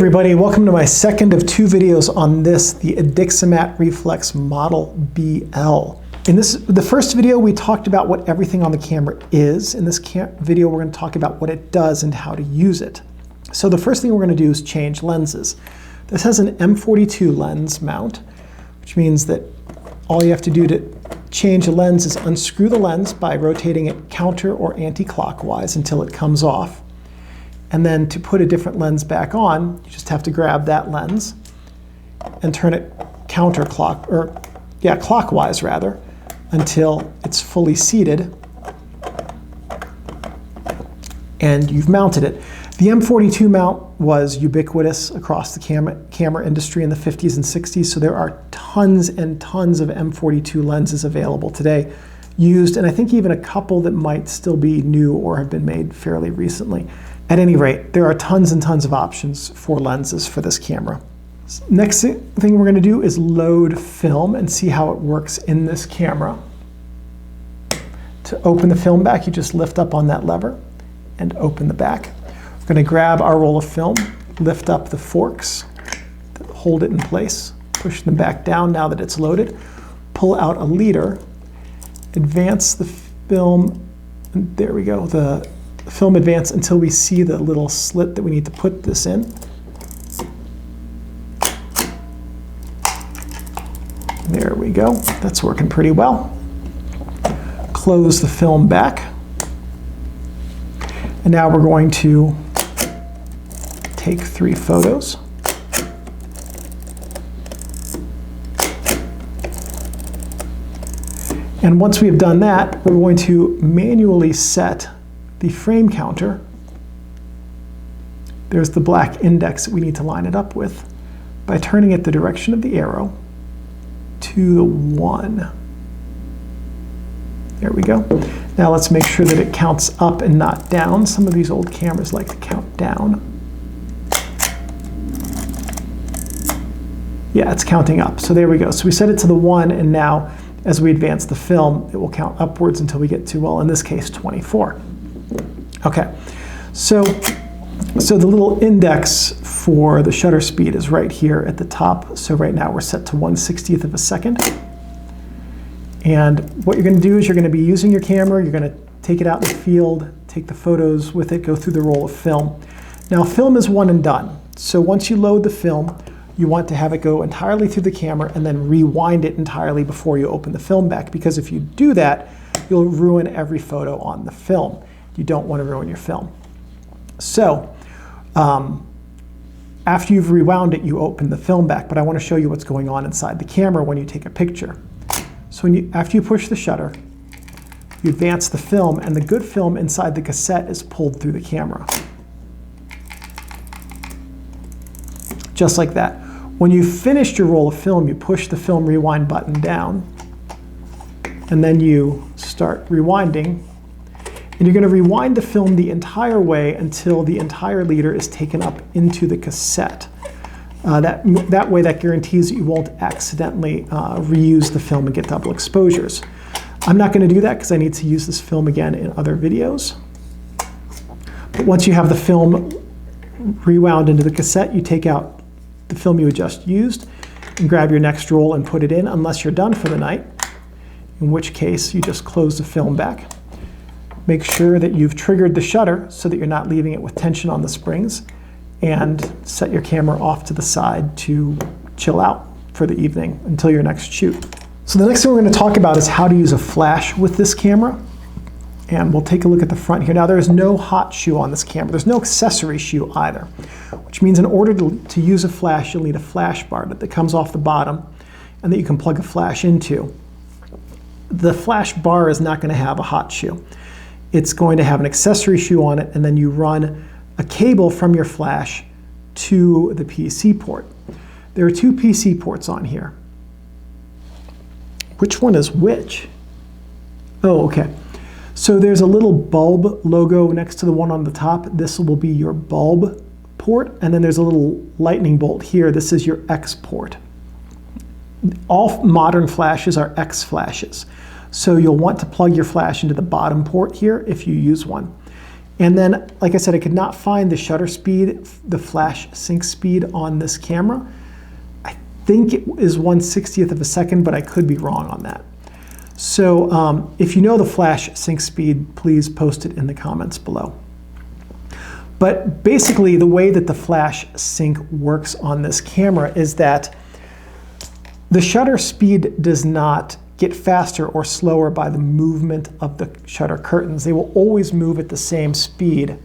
everybody, welcome to my second of two videos on this, the Edixa-mat Reflex Model B-L. In the first video, we talked about what everything on the camera is. In this video, we're going to talk about what it does and how to use it. So the first thing we're going to do is change lenses. This has an M42 lens mount, which means that all you have to do to change a lens is unscrew the lens by rotating it counter or anti-clockwise until it comes off. And then to put a different lens back on, you just have to grab that lens and turn it clockwise rather, until it's fully seated and you've mounted it. The M42 mount was ubiquitous across the camera industry in the 50s and 60s, so there are tons and tons of M42 lenses available today, used, and I think even a couple that might still be new or have been made fairly recently. At any rate, there are tons and tons of options for lenses for this camera. Next thing we're going to do is load film and see how it works in this camera. To open the film back, you just lift up on that lever and open the back. We're going to grab our roll of film, lift up the forks, hold it in place, push them back down now that it's loaded, pull out a leader, advance the film, and there we go, the film advance until we see the little slit that we need to put this in. There we go, that's working pretty well. Close the film back. And now we're going to take 3 photos. And once we have done that, we're going to manually set the frame counter. There's the black index that we need to line it up with by turning it the direction of the arrow to the 1. There we go. Now let's make sure that it counts up and not down. Some of these old cameras like to count down. Yeah, it's counting up. So there we go. So we set it to the 1, and now as we advance the film, it will count upwards until we get to, well, in this case, 24. Okay, so the little index for the shutter speed is right here at the top. So right now we're set to 1/60th of a second. And what you're going to do is you're going to be using your camera, you're going to take it out in the field, take the photos with it, go through the roll of film. Now film is one and done. So once you load the film, you want to have it go entirely through the camera and then rewind it entirely before you open the film back, because if you do that, you'll ruin every photo on the film. You don't want to ruin your film. So after you've rewound it, you open the film back, but I want to show you what's going on inside the camera when you take a picture. So after you push the shutter, you advance the film, and the good film inside the cassette is pulled through the camera. Just like that. When you've finished your roll of film, you push the film rewind button down, and then you start rewinding. And you're going to rewind the film the entire way until the entire leader is taken up into the cassette. That way, that guarantees that you won't accidentally reuse the film and get double exposures. I'm not going to do that because I need to use this film again in other videos. But once you have the film rewound into the cassette, you take out the film you had just used and grab your next roll and put it in, unless you're done for the night, in which case you just close the film back. Make sure that you've triggered the shutter so that you're not leaving it with tension on the springs, and set your camera off to the side to chill out for the evening until your next shoot. So the next thing we're going to talk about is how to use a flash with this camera. And we'll take a look at the front here. Now there is no hot shoe on this camera. There's no accessory shoe either, which means in order to use a flash, you'll need a flash bar that comes off the bottom and that you can plug a flash into. The flash bar is not going to have a hot shoe. It's going to have an accessory shoe on it, and then you run a cable from your flash to the PC port. There are 2 PC ports on here. Which one is which? Oh, okay. So there's a little bulb logo next to the one on the top. This will be your bulb port, and then there's a little lightning bolt here. This is your X port. All modern flashes are X flashes. So you'll want to plug your flash into the bottom port here if you use one. And then, like I said, I could not find the shutter speed, the flash sync speed on this camera. I think it is 1/60th of a second, but I could be wrong on that. So if you know the flash sync speed, please post it in the comments below. But basically, the way that the flash sync works on this camera is that the shutter speed does not get faster or slower by the movement of the shutter curtains. They will always move at the same speed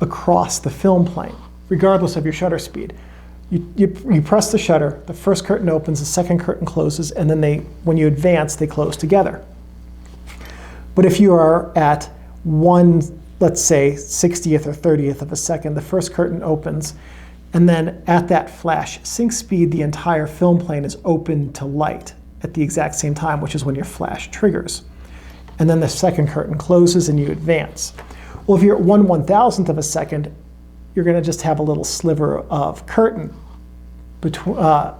across the film plane, regardless of your shutter speed. You press the shutter, the first curtain opens, the second curtain closes, and then when you advance, they close together. But if you are at let's say 60th or 30th of a second, the first curtain opens, and then at that flash sync speed, the entire film plane is open to light at the exact same time, which is when your flash triggers. And then the second curtain closes and you advance. Well, if you're at 1/1000th of a second, you're going to just have a little sliver of curtain that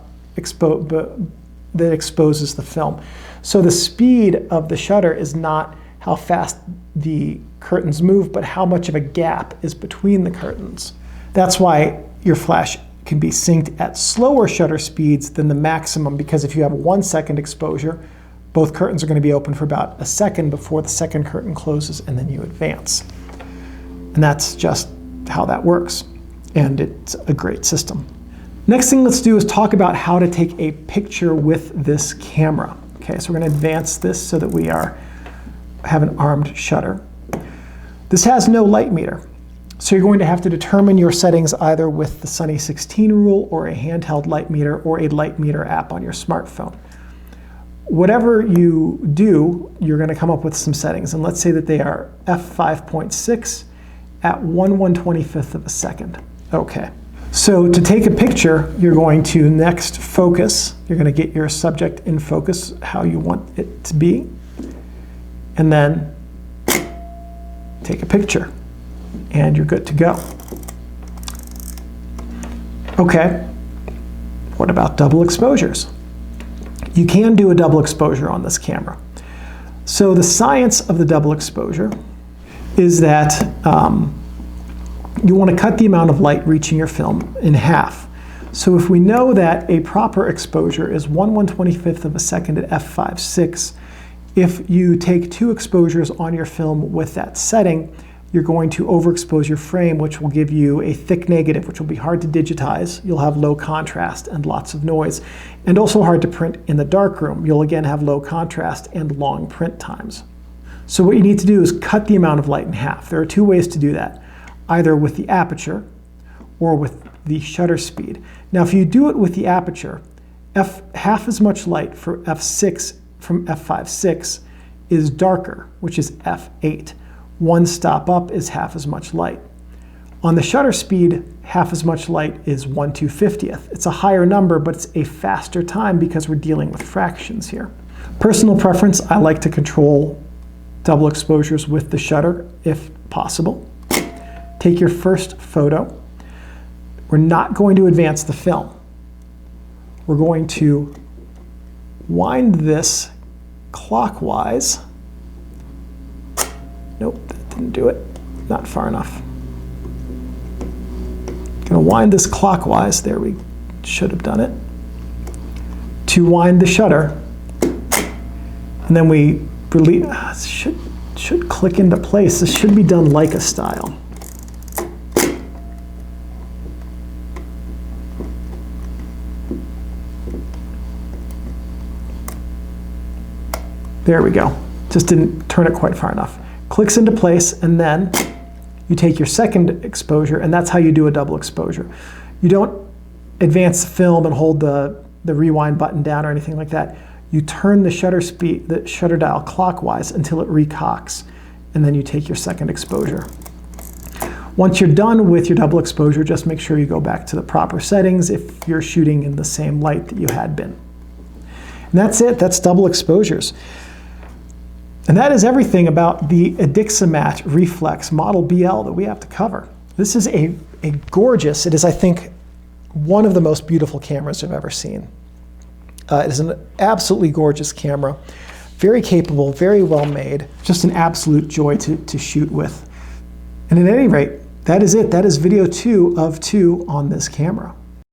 exposes the film. So the speed of the shutter is not how fast the curtains move, but how much of a gap is between the curtains. That's why your flash can be synced at slower shutter speeds than the maximum, because if you have a 1-second exposure, both curtains are going to be open for about a second before the second curtain closes, and then you advance. And that's just how that works. And it's a great system. Next thing let's do is talk about how to take a picture with this camera. Okay, so we're going to advance this so that we have an armed shutter. This has no light meter. So you're going to have to determine your settings either with the Sunny 16 rule or a handheld light meter or a light meter app on your smartphone. Whatever you do, you're going to come up with some settings. And let's say that they are f5.6 at 1/125th of a second. Okay. So to take a picture, you're going to next focus. You're going to get your subject in focus, how you want it to be. And then take a picture. And you're good to go. Okay, what about double exposures? You can do a double exposure on this camera. So the science of the double exposure is that you want to cut the amount of light reaching your film in half. So if we know that a proper exposure is 1/125th of a second at f5.6, if you take 2 exposures on your film with that setting, you're going to overexpose your frame, which will give you a thick negative, which will be hard to digitize. You'll have low contrast and lots of noise, and also hard to print in the darkroom. You'll again have low contrast and long print times. So what you need to do is cut the amount of light in half. There are 2 ways to do that, either with the aperture or with the shutter speed. Now, if you do it with the aperture, half as much light for f6 from f5.6 is darker, which is f8. 1 stop up is half as much light. On the shutter speed, half as much light is 1/250th. It's a higher number, but it's a faster time because we're dealing with fractions here. Personal preference, I like to control double exposures with the shutter if possible. Take your first photo. We're not going to advance the film. We're going to wind this clockwise. Nope, that didn't do it. Not far enough. Going to wind this clockwise. There, we should have done it. To wind the shutter. And then we release. Should click into place. This should be done Leica style. There we go. Just didn't turn it quite far enough. Clicks into place, and then you take your second exposure, and that's how you do a double exposure. You don't advance the film and hold the rewind button down or anything like that. You turn the shutter dial clockwise until it recocks, and then you take your second exposure. Once you're done with your double exposure, just make sure you go back to the proper settings if you're shooting in the same light that you had been. And that's it. That's double exposures. And that is everything about the Edixa-mat Reflex Model B-L that we have to cover. This is a gorgeous, it is, I think, one of the most beautiful cameras I've ever seen. It is an absolutely gorgeous camera, very capable, very well made, just an absolute joy to shoot with. And at any rate, that is it. That is video 2 of 2 on this camera.